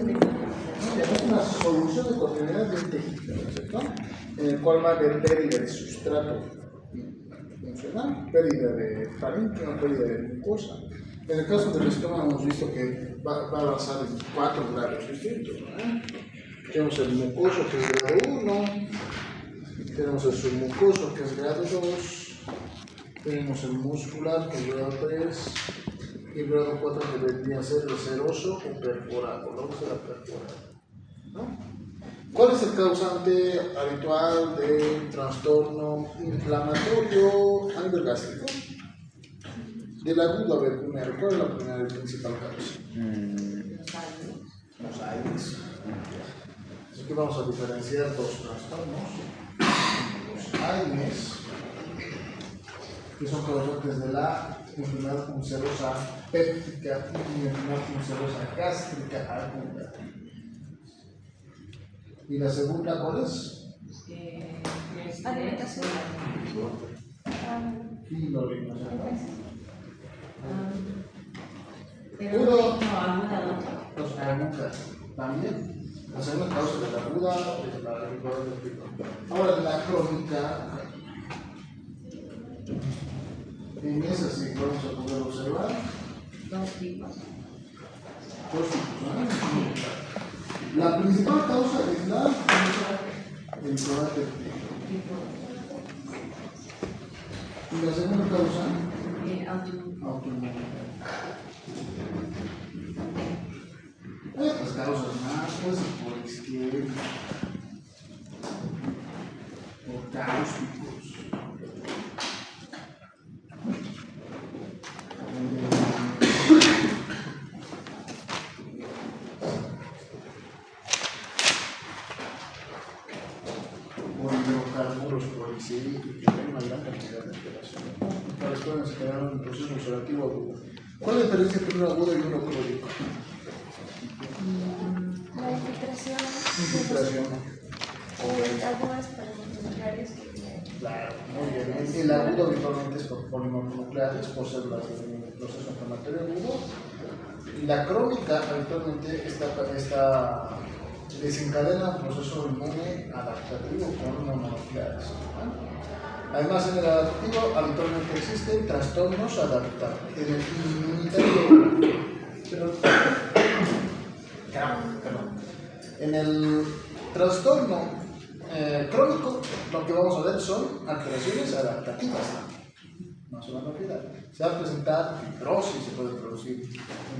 Es una solución de continuidad de un tejido, ¿cierto? En el cual va a haber pérdida de sustrato funcional, pérdida de parénquima, pérdida de mucosa. En el caso del estómago hemos visto que va a avanzar en 4 grados distintos, ¿no? Tenemos el mucoso, que es grado 1, tenemos el submucoso, que es grado 2, tenemos el muscular, que es grado 3, y el grado 4, que vendría ser el seroso o perforado, ¿no? Será perforado, ¿no? ¿Cuál es el causante habitual de trastorno inflamatorio a nivel gástrico? Del agudo, a ver, primero, ¿cuál es la primera y principal causa? Los aires. Así que vamos a diferenciar dos trastornos. Los aires, que son causantes de la enfermedad ulcerosa péptica y enfermedad ulcerosa gástrica aguda. ¿Y la segunda cuál es? Alimentación. Pilorina. Pero Los agudas también. La segunda causa de la aguda es la aguda del pico. Ahora la crónica. En esa sí vamos a poder observar dos tipos. dos tipos, ¿no? La principal causa es la del coráter. Y la segunda causa, autoinmunidad. Hay otras causas más, puede ser por izquierda, por cáusticos. Por hidrocarburos policídicos, que hay una gran cantidad de alteraciones. Las pueden se quedar en un proceso ulcerativo agudo. ¿Cuál es la diferencia entre uno agudo y uno crónico? La infiltración. Infiltración. Algunas polinucleares que. Claro, muy bien. El agudo habitualmente es por polinucleares, por células del proceso inflamatorio agudo. Y la crónica habitualmente desencadena un proceso inmune adaptativo con mononucleares. Además, en el adaptativo habitualmente existen trastornos adaptativos. En el inmunitario, en el trastorno crónico, lo que vamos a ver son alteraciones adaptativas. No son la propiedad. Se va a presentar fibrosis, se puede producir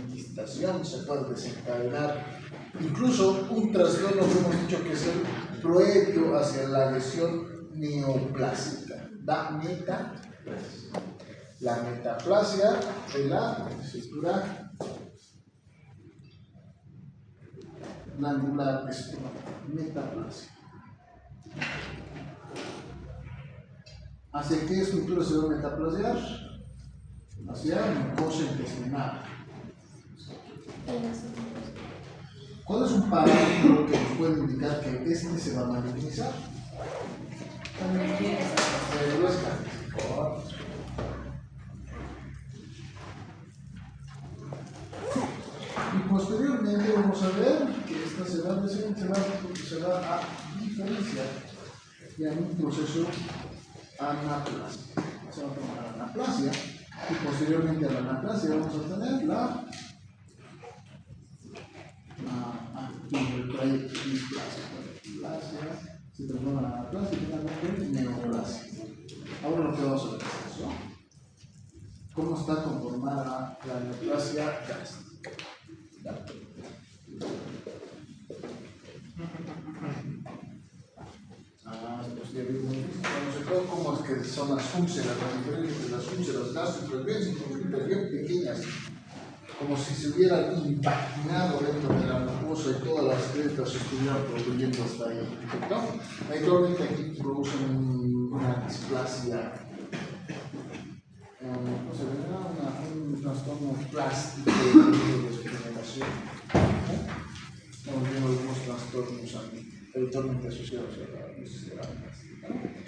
enquistación, se puede desencadenar incluso un trastorno que hemos dicho que es el proebio hacia la lesión neoplásica, la metaplasia. La metaplasia de la estructura glandular estómago, metaplasia. ¿Hacia qué estructura se va a metaplasiar? Hacia mucosa intestinal. ¿Cuál es un parámetro que nos puede indicar que este se va a malignizar? Y posteriormente vamos a ver que esta se va a diferenciar ya en un proceso anaplasia. Se va a tomar anaplasia y posteriormente a la anaplasia vamos a tener la displasia, se transforma en anaplasia y finalmente en neoplasia. Ahora lo que vamos a ver es eso. ¿Cómo está conformada la neoplasia gástrica? Pues ya vimos cómo es que son las úlceras, la diferencia entre las úlceras gástricas bien circunscritas, bien pequeñas, como si se hubieran impaginado dentro de la mucosa y todas las crestas estuvieran produciendo hasta ahí. ¿No? Habitualmente aquí producen una displasia, un trastorno plástico de discriminación. Estamos viendo algunos trastornos habitualmente asociados a la necesidad.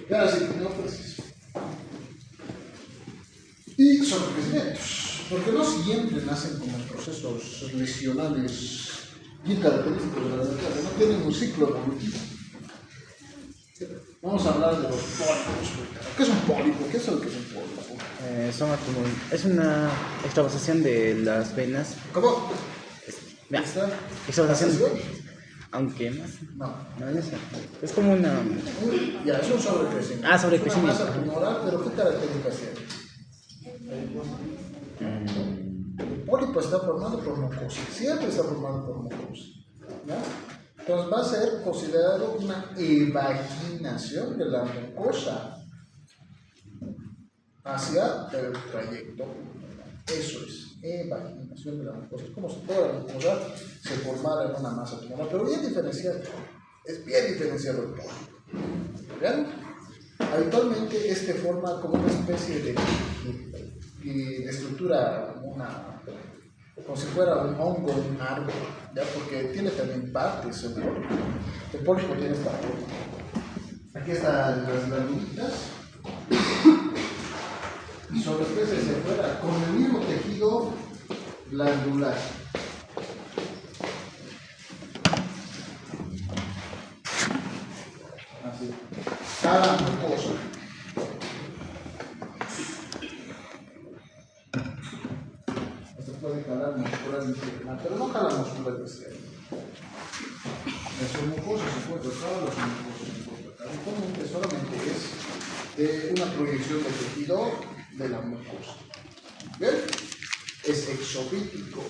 Y ahora sí, neoplasia. Y sorprendentes, porque no siempre nacen como procesos lesionales bien característico de la democracia, no tienen un ciclo evolutivo. Vamos a hablar de los pólipos. ¿Qué es un pólipo? ¿Qué es lo que es un pólipo? Es una extravasación de las venas. ¿Cómo? Mira, ¿Está? extravasación. Aunque más. No. No, no sé. Es como una. Ya, es un sobrecrecimiento. Ah, sobrecrecimiento. Es una masa tumoral, pero ¿qué características tiene? El pólipo está formado por mucosa, siempre está formado por mucosa. ¿Ya? Entonces va a ser considerado una evaginación de la mucosa hacia el trayecto. Eso es, evaginación de la mucosa. Es como si toda la mucosa se formara en una masa tumoral, pero bien diferenciado. Es bien diferenciado el pólipo. ¿Vean? Habitualmente este forma como una especie de estructura, como si fuera un hongo, un árbol, ¿ya? Porque tiene también partes el pólipo. El pólipo tiene esta forma. Aquí están las glandulitas. Y sobre qué se fuera con el mismo tejido glandular. Así. Cada mucosa. Esto puede jalar muscularmente, pero no jala muscularmente. En sus mucosas se encuentra, todos los mucosos se encuentran. Habitualmente solamente es una proyección de tejido de la mucosa. ¿Bien? Es exofítico.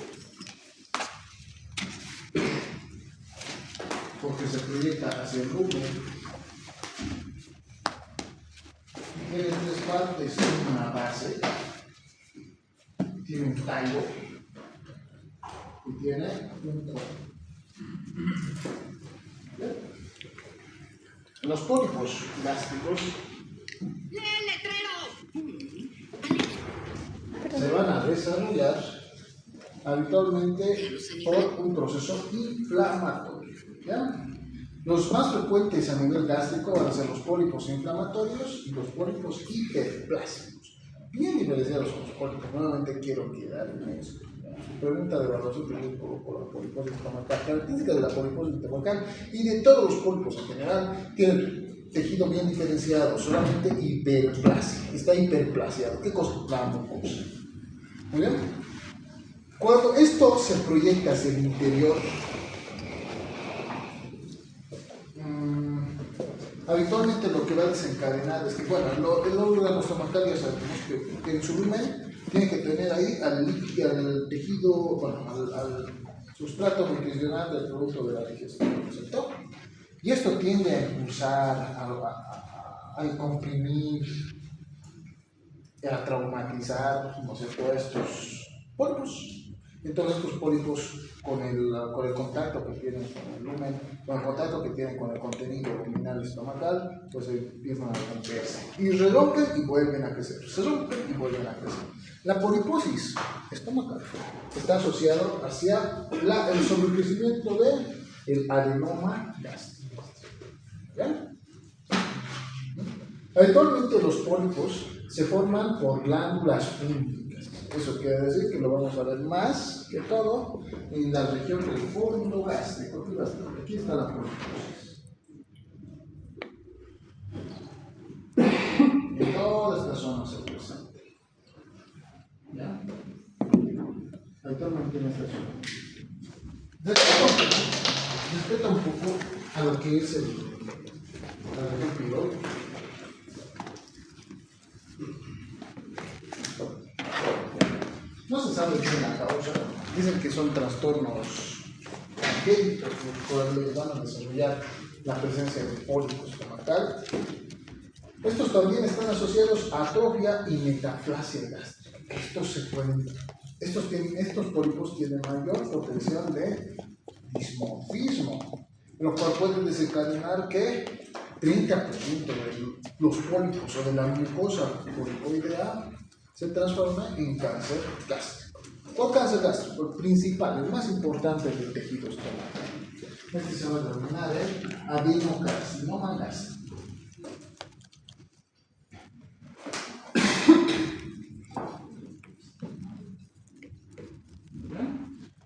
Porque se proyecta hacia el lumen. Tiene tres partes, tiene una base, tiene un tallo y tiene un cuerpo. ¿Bien? Los pólipos gástricos se van a desarrollar habitualmente por un proceso inflamatorio. ¿Ya? Los más frecuentes a nivel gástrico van a ser los pólipos inflamatorios y los pólipos hiperplásicos. Bien diferenciados son los pólipos, nuevamente quiero quedar en eso. Su pregunta de evaluación de por la poliposis estomacal, características de la poliposis estomacal y de todos los pólipos en general, tienen tejido bien diferenciado, solamente hiperplasia, está hiperplasiado. ¿Qué cosa? La mucosa. Muy bien. Cuando esto se proyecta hacia el interior, habitualmente lo que va a desencadenar es que, bueno, el órgano estomacal ya sabemos que en su lumen tiene que tener ahí al tejido, bueno, al sustrato nutricional del producto de la digestión, ¿cierto? Y esto tiende a impulsar, a comprimir, a traumatizar, ¿no es cierto?, estos pólipos. Entonces estos pólipos con el contacto que tienen con el lumen, con el contacto que tienen con el contenido abdominal estomacal, pues empiezan a romperse. Y rompen y vuelven a crecer. Se rompen y vuelven a crecer. La poliposis estomacal está asociado hacia el sobrecrecimiento del adenoma gástrico. ¿Bien? Habitualmente los pólipos se forman por glándulas fúngicas. Eso quiere decir que lo vamos a ver más que todo en la región del fondo gástrico. Aquí está la poliposis. En toda esta zona se presenta. ¿Ya? Habitualmente en esta zona. Respeta un poco a lo que es la región piloide. No se sabe bien la causa, dicen que son trastornos congénitos los cuales van a desarrollar la presencia de pólipo estomacal. Estos también están asociados a atrofia y metaplasia gástrica. Estos pólipos tienen mayor potencial de dismorfismo, lo cual puede desencadenar que 30% de los pólipos o de la mucosa polipoidea se transforma en cáncer gástrico. ¿Cuál cáncer gástrico? El principal, el más importante del tejido estomacal. Este se va a denominar el adenocarcinoma gástrico.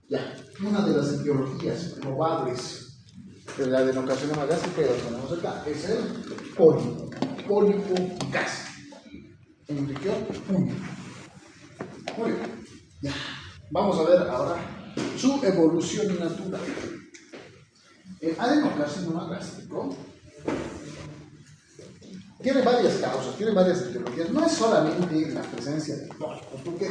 Ya, una de las etiologías probable el adenocarcinoma gástrico, ya lo tenemos acá, es el pólipo gástrico, en región 1. Muy bien, ya. Vamos a ver ahora su evolución natural. El adenocarcinoma gástrico tiene varias causas, tiene varias etiologías. No es solamente la presencia de pólipos, porque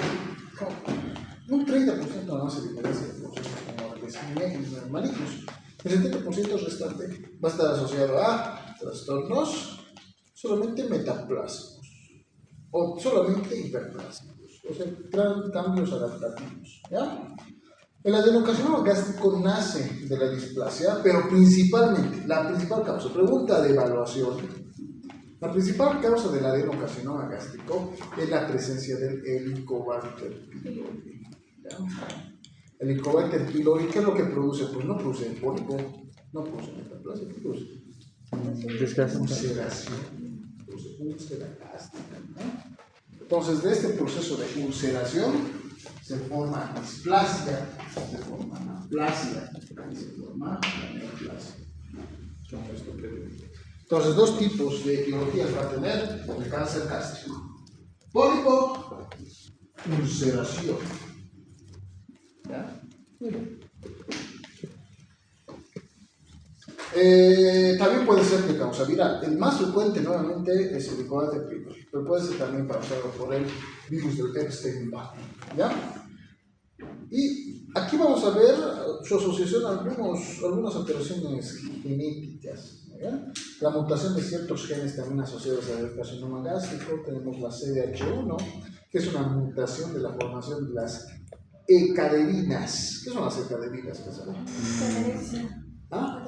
un 30% no hace diferencia de procesos como crecimientos malignos. El 70% restante va a estar asociado a trastornos solamente metaplásicos o solamente hiperplásicos, o sea, cambios adaptativos. ¿Ya? El adenocarcinoma gástrico nace de la displasia, pero principalmente, la principal causa, pregunta de evaluación, la principal causa del adenocarcinoma gástrico es la presencia del Helicobacter pylori. El Helicobacter pylori, ¿qué es lo que produce? Pues no produce pólipo, no produce metaplasia, ¿qué produce? Ulceración, produce úlcera gástrica, ¿no? Entonces, de este proceso de ulceración se forma displasia, se forma anaplasia y se forma neoplasia. Entonces, dos tipos de etiologías va a tener el cáncer gástrico: pólipo, ulceración. ¿Ya? Muy bien. También puede ser de causa viral. El más frecuente nuevamente es el Helicobacter pylori, pero puede ser también causado por el virus del Epstein-Barr. ¿Ya? Y aquí vamos a ver su asociación a algunas alteraciones genéticas. ¿Ya? La mutación de ciertos genes también asociados al carcinoma gástrico. Tenemos la CDH1, que es una mutación de la formación de las ecaderinas. ¿Qué son las ecaderinas? ¿Ah?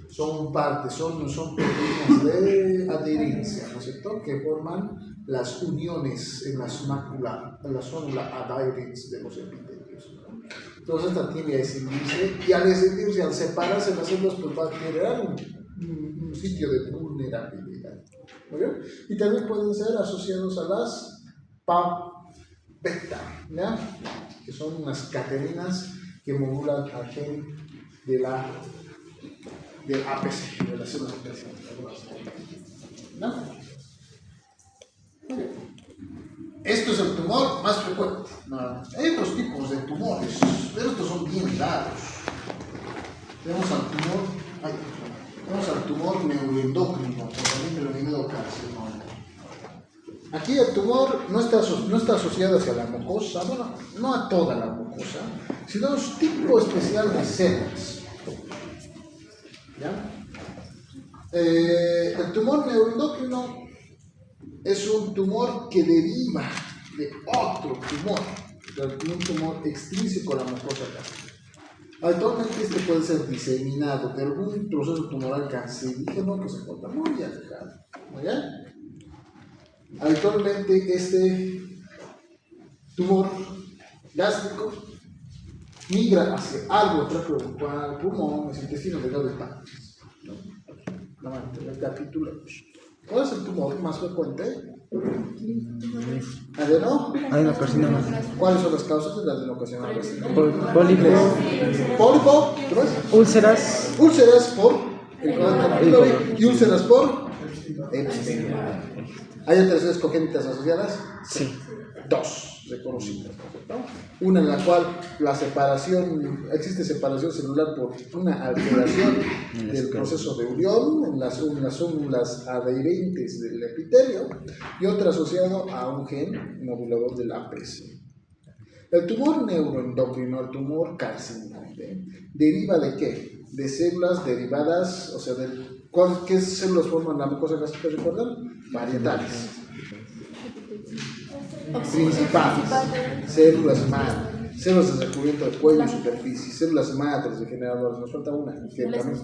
Son partes, son proteínas de adherencia, ¿no es cierto?, que forman las uniones en las máculas, en la zona adherens de los epitelios, ¿no? Entonces esta tiende a escindirse, y al escindirse, al separarse las células, pues va a generar un sitio de vulnerabilidad. ¿Muy bien? Y también pueden ser asociados a las PAM-beta, ¿ya? Que son unas caterinas que modulan al gen del APC, de las células APC. ¿No? Esto es el tumor más frecuente. Hay otros tipos de tumores, pero estos son bien raros. Tenemos al tumor neuroendocrino, también denominado carcinoma. Aquí el tumor no está asociado hacia la mucosa, bueno, no a toda la mucosa, sino a un tipo especial de células. ¿Ya? El tumor neuroendocrino es un tumor que deriva de otro tumor, un tumor extrínseco a la mucosa gástrica. Actualmente este puede ser diseminado de algún proceso tumoral cancerígeno que se encuentra muy alejado. ¿Muy bien? Habitualmente este tumor gástrico migra hacia algo traqueobucal, pulmones, intestino delgado y páncreas. Recapitulemos. ¿Cuál es el tumor más frecuente? Adenocarcinoma. ¿Cuáles son las causas de la adenocarcinoma gástrica? Pólipo. ¿Qué más? Úlceras. Úlceras por Helicobacter pylori y úlceras por Epstein. ¿Hay alteraciones congénitas asociadas? Sí. Dos reconocidas, ¿no? Una en la cual existe separación celular por una alteración del proceso de unión en las células adherentes del epitelio, y otra asociado a un gen modulador del APC. El tumor neuroendocrino, el tumor carcinoide, ¿deriva de qué? De células derivadas, o sea, ¿qué células forman la mucosa gástrica? ¿Recuerdan? Varietales. Principales, células madre, células de recubrimiento de cuello y superficie, células madres degeneradoras. Nos falta una, que también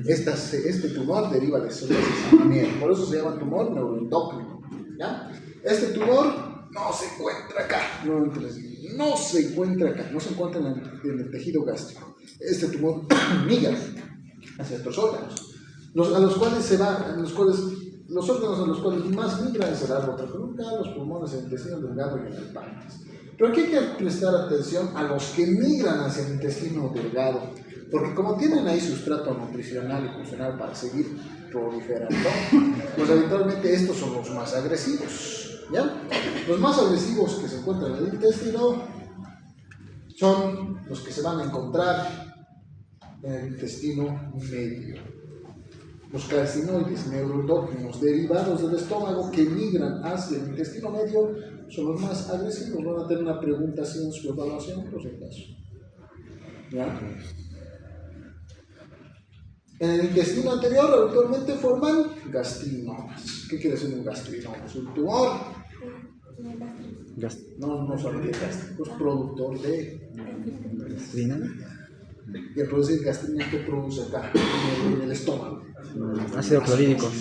este tumor deriva de células de miel, por eso se llama tumor neuroendocrino. ¿Ya? Este tumor no se encuentra acá, no se encuentra en el tejido gástrico. Este tumor migra hacia otros órganos, los órganos a los cuales más migran es el árbol traqueobucal, los pulmones, el intestino delgado y el páncreas. Pero aquí hay que prestar atención a los que migran hacia el intestino delgado, porque como tienen ahí sustrato nutricional y funcional para seguir proliferando, pues habitualmente estos son los más agresivos, ¿ya? Los más agresivos que se encuentran en el intestino son los que se van a encontrar en el intestino medio. Los carcinoides neuroendocrinos derivados del estómago que migran hacia el intestino medio son los más agresivos. Van a tener una pregunta así en su evaluación, por si acaso. ¿Ya? En el intestino anterior habitualmente forman gastrinomas. ¿Qué quiere decir un gastrinoma? Es un tumor. No solamente gástrico, es productor de ¿Gastrina? y al producir gastrina, ¿qué produce acá? En el estómago. Ácido clorhídrico.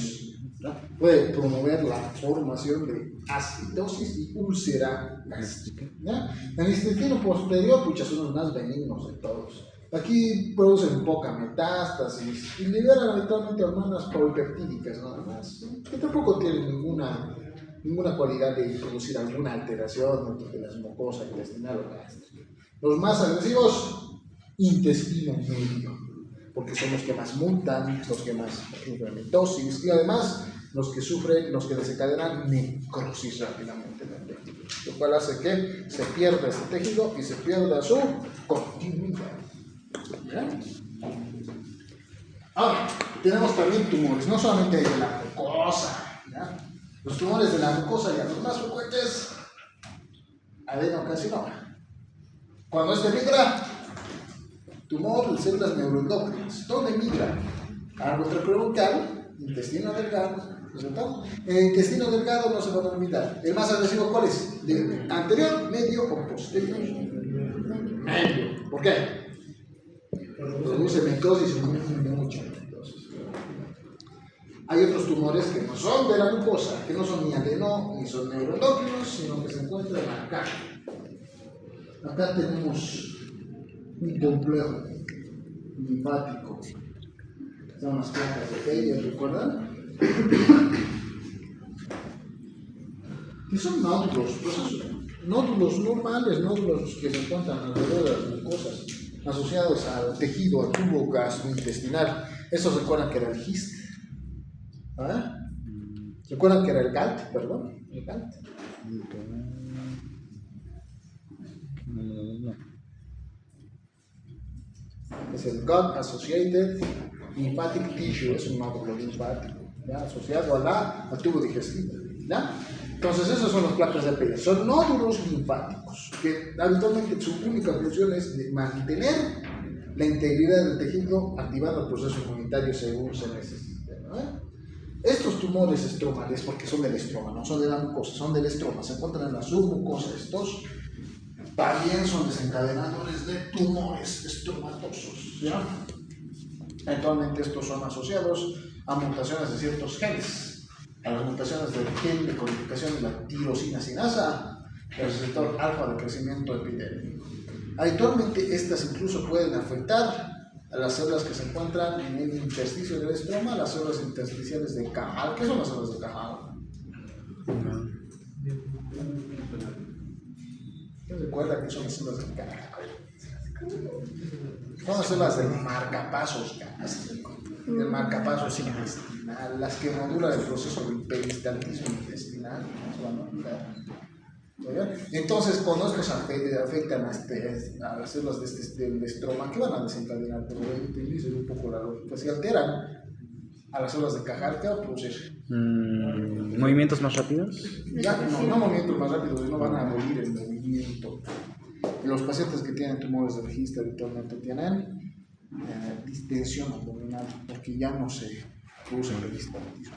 Puede promover la formación de acidosis y úlcera gástrica. ¿Ya? En el intestino posterior, pucha, son los más benignos de todos. Aquí producen poca metástasis y liberan habitualmente hormonas polipeptídicas nada más, que tampoco tienen ninguna cualidad de producir alguna alteración de la mucosa intestinal o gástrica. Los más agresivos, intestino medio, porque son los que más mutan, los que más sufren mitosis y además los que desencadenan necrosis rápidamente en el tejido, lo cual hace que se pierda este tejido y se pierda su continuidad. ¿Bien? Ahora, tenemos también tumores, no solamente de la mucosa, ¿ya? Los tumores de la mucosa ya los más frecuentes, adenocarcinoma. Cuando este migra, tumor de células neuroendocrinas. ¿Dónde migra? Árbol preroncal, intestino delgado. ¿No? En el intestino delgado no se van a olvidar. ¿El más agresivo cuál es? ¿De anterior, medio o posterior? Medio. ¿Por qué? Produce mitosis y mucha mitosis. Hay otros tumores que no son de la mucosa, que no son ni adeno ni son neuroendocrinos, sino que se encuentran acá. Acá tenemos un complejo linfático. Son las placas de Peyerl, ¿recuerdan? Que son nódulos, nódulos normales, nódulos que se encuentran alrededor de las mucosas, asociados al tejido, al tubo gastrointestinal. Eso recuerdan que era el GIST. ¿Ah? ¿Recuerdan que era el GALT? Perdón, el GALT. No. Es el Gut Associated Lymphatic Tissue, es un nódulo linfático, ¿ya? Asociado al tubo digestivo, ¿ya? Entonces, esas son las placas de Peyerl. Son nódulos linfáticos que habitualmente su única función es de mantener la integridad del tejido, activando el proceso inmunitario según se necesite, ¿no? Estos tumores estromales, porque son del estroma, no son de la mucosa, son del estroma, se encuentran en la submucosa. Estos también son desencadenadores de tumores estromatosos, ¿ya? Actualmente estos son asociados a mutaciones de ciertos genes, a las mutaciones del gen de codificación de la tirosina sinasa, el receptor alfa de crecimiento epidérmico. Habitualmente estas incluso pueden afectar a las células que se encuentran en el intersticio del estroma, las células intersticiales de Cajal. ¿Qué son las células de Cajal? ¿Quién recuerda qué son las células de Cajal? Son las células del marcapasos gástrico, del marcapasos intestinal, las que modulan el proceso de peristaltismo intestinal. Entonces, cuando estos afectan a las células del estroma, ¿qué van a desencadenar? Pero utilicen un poco la lógica. Si alteran a las células de Cajal, ¿qué va a producir? ¿Movimientos más rápidos? Ya, no movimientos más rápidos, sino van a abolir el movimiento. Los pacientes que tienen tumores del GIST habitualmente tienen distensión abdominal, porque ya no se producen peristaltismo.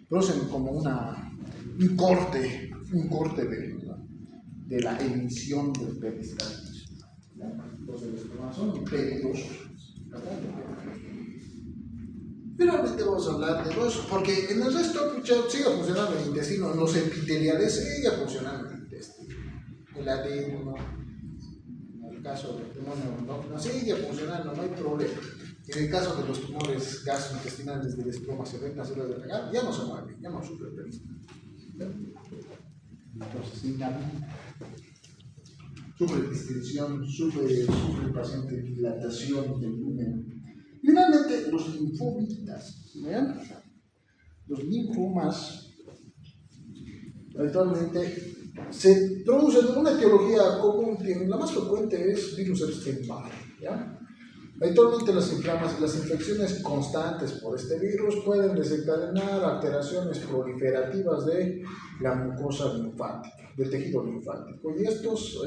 Producen como un corte de la emisión del peristaltismo. Entonces los demás son peligrosos. Finalmente vamos a hablar de los, porque en el resto sigue funcionando el intestino, en los epiteliales sigue funcionando el intestino, el adeno, en el caso del tumor neuroendocrino sigue funcionando, no hay problema. En el caso de los tumores gastrointestinales del estroma, se ven las células de regal, ya no se mueven, ya no sufre el peristaltismo. Entonces, inhabilita. sufre distensión, sufre el paciente dilatación del lumen. Y finalmente, los linfomitas. ¿Ven? Los linfomas habitualmente se producen en una etiología común, la más frecuente es virus Epstein-Barr, ¿ya? Habitualmente las infecciones constantes por este virus pueden desencadenar alteraciones proliferativas de la mucosa linfática, del tejido linfático. Y estos,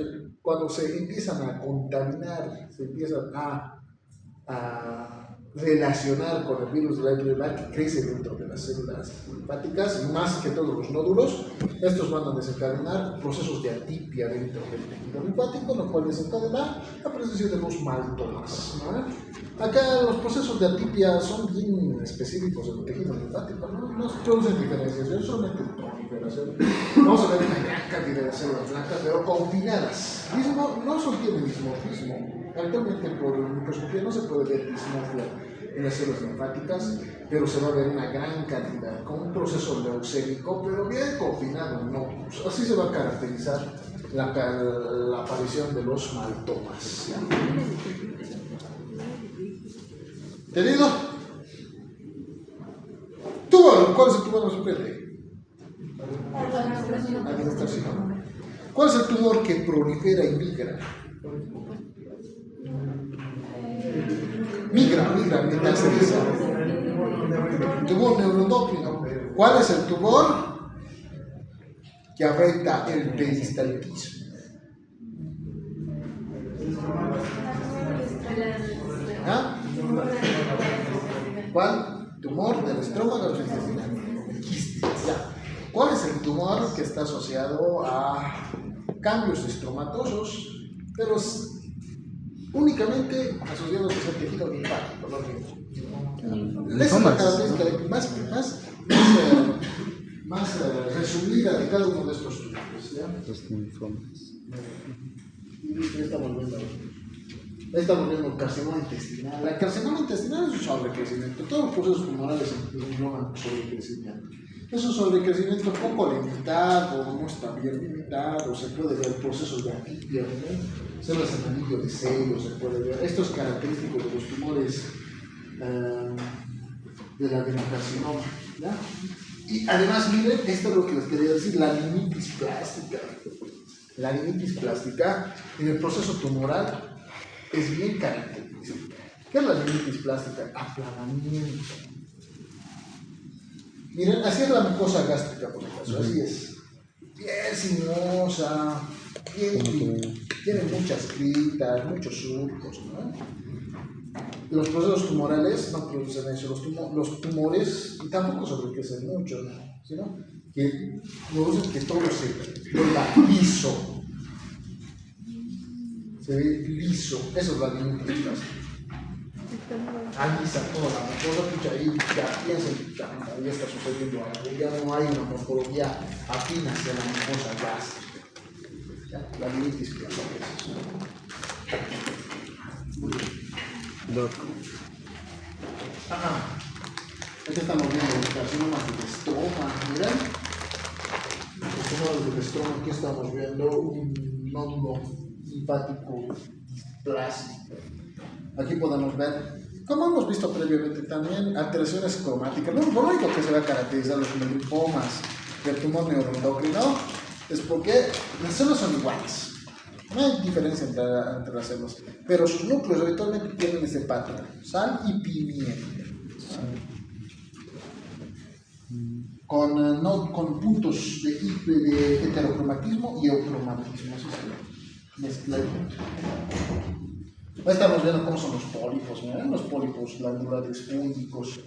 cuando se empiezan a contaminar, se empiezan a relacionar con el virus de la enfermedad que crece dentro de las células linfáticas, más que todos los nódulos, estos van a desencadenar procesos de atipia dentro del tejido linfático, lo cual desencadena la presencia de los maltomas, ¿no? Acá los procesos de atipia son bien específicos en el tejido linfático, no se producen diferenciación, solamente proliferación. Vamos a ver una gran cantidad de células blancas, pero confinadas. No tienen dismorfismo. Actualmente por microscopía no se puede ver dismorfia en las células linfáticas, pero se va a ver una gran cantidad, con un proceso leucémico, pero bien confinado, no. Así se va a caracterizar la aparición de los maltomas. ¿Entendido? Tumor, ¿cuál es el tumor que nos sorprende? Administración. ¿Cuál es el tumor que prolifera y migra? Migra, metastatiza. Tumor neuroendocrino. ¿Cuál es el tumor que afecta el peristalitismo? ¿Ah? ¿Cuál? Tumor del estómago gastrointestinal. Quistes, ya. ¿Cuál es el tumor que está asociado a cambios estromatosos, pero únicamente asociados al tejido linfático? Esa es la característica más resumida de cada uno de estos tumores. Los linfomas. Estamos viendo el carcinoma intestinal. El carcinoma intestinal es un sobrecrecimiento. Todos los procesos tumorales engloban sobrecrecimiento. Es un sobrecrecimiento poco limitado, no está bien limitado, se puede ver procesos de atipia, ¿no? Células en anillo de sello, se puede ver. Esto es característico de los tumores del adenocarcinoma, ¿ya? Y además, miren, esto es lo que les quería decir, la linitis plástica. La linitis plástica en el proceso tumoral es bien característica. ¿Qué es la linitis plástica? Aplanamiento. Miren, así es la mucosa gástrica, por ejemplo, así es. Bien sinuosa, tiene muchas gritas, muchos surcos, ¿no? Los procesos tumorales no producen eso, los tumores tampoco sobrecrecen mucho, ¿no? Sino que producen que todo se vuelva liso. Se ve liso, eso es la linitis plástica. Alisa toda la mucosa, pucha, ahí ya piensen, ya está sucediendo algo, ya no hay una morfología afín hacia la mucosa gástrica. La linitis plástica. Muy bien. Doc. Aquí estamos viendo los carcinomas del estroma, miren. Los carcinomas del estroma, aquí estamos viendo un nódulo linfático displásico. Aquí podemos ver, como hemos visto previamente también, alteraciones cromáticas. Lo único que se va a caracterizar los linfomas del tumor neuroendocrino es porque las células son iguales. No hay diferencia entre las células, pero sus núcleos habitualmente tienen ese patrón, sal y pimienta. Con puntos de heterocromatismo y eucromatismo, así se ve, mezcladito. Ahí estamos viendo cómo son los pólipos, ¿ven? Los pólipos glandulares únicos.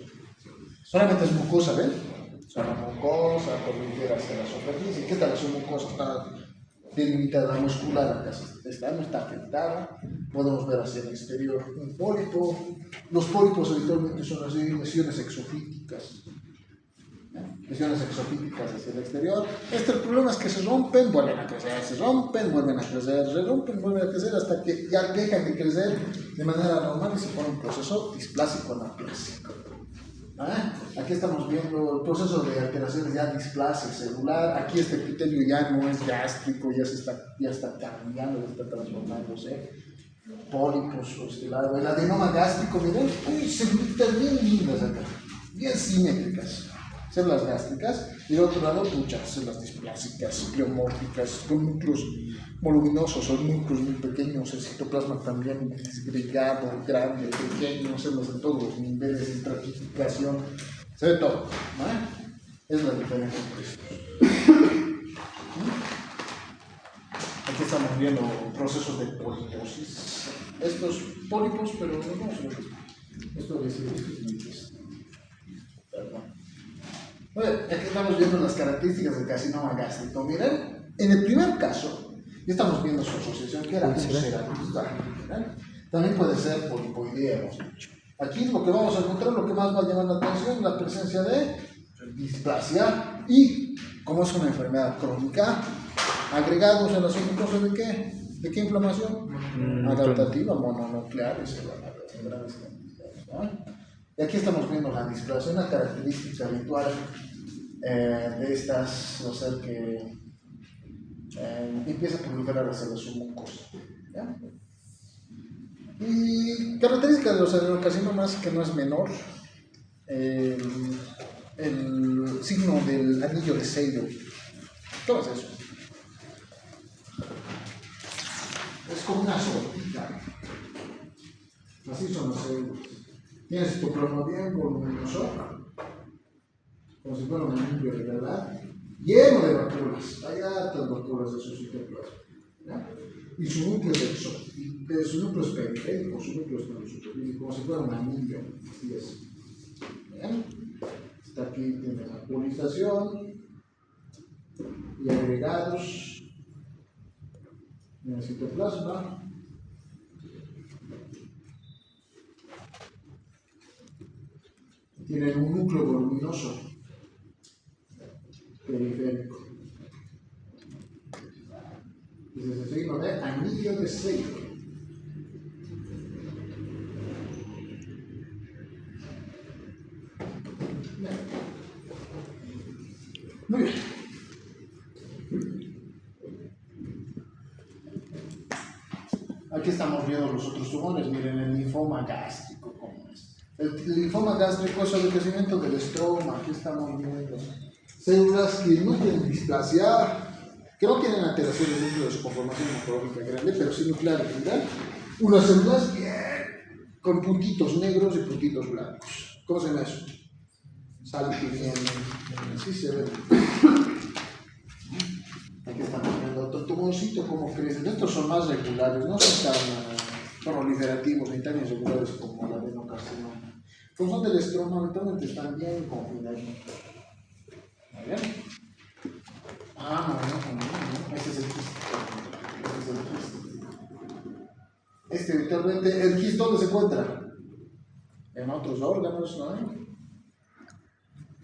Solamente es mucosa, ¿ven? O sea, la mucosa prolifera hacia la superficie. ¿Qué tal? Su mucosa está delimitada, muscular, acá no está afectada. Podemos ver hacia el exterior un pólipo. Los pólipos habitualmente son así, lesiones exofíticas. Lesiones exofíticas hacia el exterior. El problema es que se rompen, vuelven a crecer, se rompen, vuelven a crecer, se rompen, vuelven a crecer, hasta que ya dejan de crecer de manera normal y se pone un proceso displásico anaplásico. Aquí estamos viendo el proceso de alteraciones ya displasia celular. Aquí este epitelio ya no es gástrico, ya está cambiando, ya está transformándose. Pólipos por este lado. El adenoma gástrico, miren, células bien lindas acá, bien simétricas. Células gástricas, y del otro lado, muchas células displásicas, pleomórficas, con núcleos voluminosos o núcleos muy pequeños, el citoplasma también disgregado, grande, pequeño, células de todos los niveles de estratificación, se ve todo, ¿no? Es la diferencia entre estos. Aquí estamos viendo procesos de poliposis. Estos pólipos, pero no son esto es perdón. Bueno, aquí estamos viendo las características del carcinoma gástrico. Miren, en el primer caso, ya estamos viendo su asociación, que era ulcerativa. También puede ser polipoidea, hemos dicho. Aquí lo que vamos a encontrar, lo que más va a llamar la atención, la presencia de displasia y, como es una enfermedad crónica, agregados en la submucosa de qué? ¿De qué inflamación? Adaptativa, mononuclear y celular en grandes cantidades, ¿no? Y aquí estamos viendo la displasia, una característica habitual de estas, o sea que empieza a proliferar hacia la submucosa. ¿Ya? Y característica de los adenocarcinomas que no es menor, el signo del anillo de Seidel. ¿Qué es eso? Es como una sortija. Así son los células. Tienes tu citoplasma bien voluminoso, como si fuera un anillo de verdad, lleno de vacuolas. Hay hartas vacuolas de su citoplasma. Y su núcleo de su núcleo es periférico, su núcleo es en superficie, como si fuera un anillo. Así es. ¿Bien? Está aquí, tiene la polización y agregados en el citoplasma. Tienen un núcleo voluminoso periférico. Ese es el signo de anillo de Seidel. Muy bien. Aquí estamos viendo los otros tumores. Miren el linfoma gástrico, ¿cómo es? El linfoma gástrico es el crecimiento del estroma. Aquí estamos viendo células que no tienen displasia, que no tienen alteración del núcleo de su conformación morfológica grande, pero sí nuclear en general. Unas células bien, con puntitos negros y puntitos blancos. ¿Cómo se llama eso? Salpinguen. Así se ve. Aquí estamos viendo otro tumorcito, cómo crecen. Estos son más regulares, no son tan proliferativos ni tan irregulares como el adenocarcinoma. Pues son del estroma, eventualmente están bien confinaditos. ¿Vale? No. Este es el quiste. Este habitualmente, el quiste, ¿dónde se encuentra? En otros órganos, ¿no?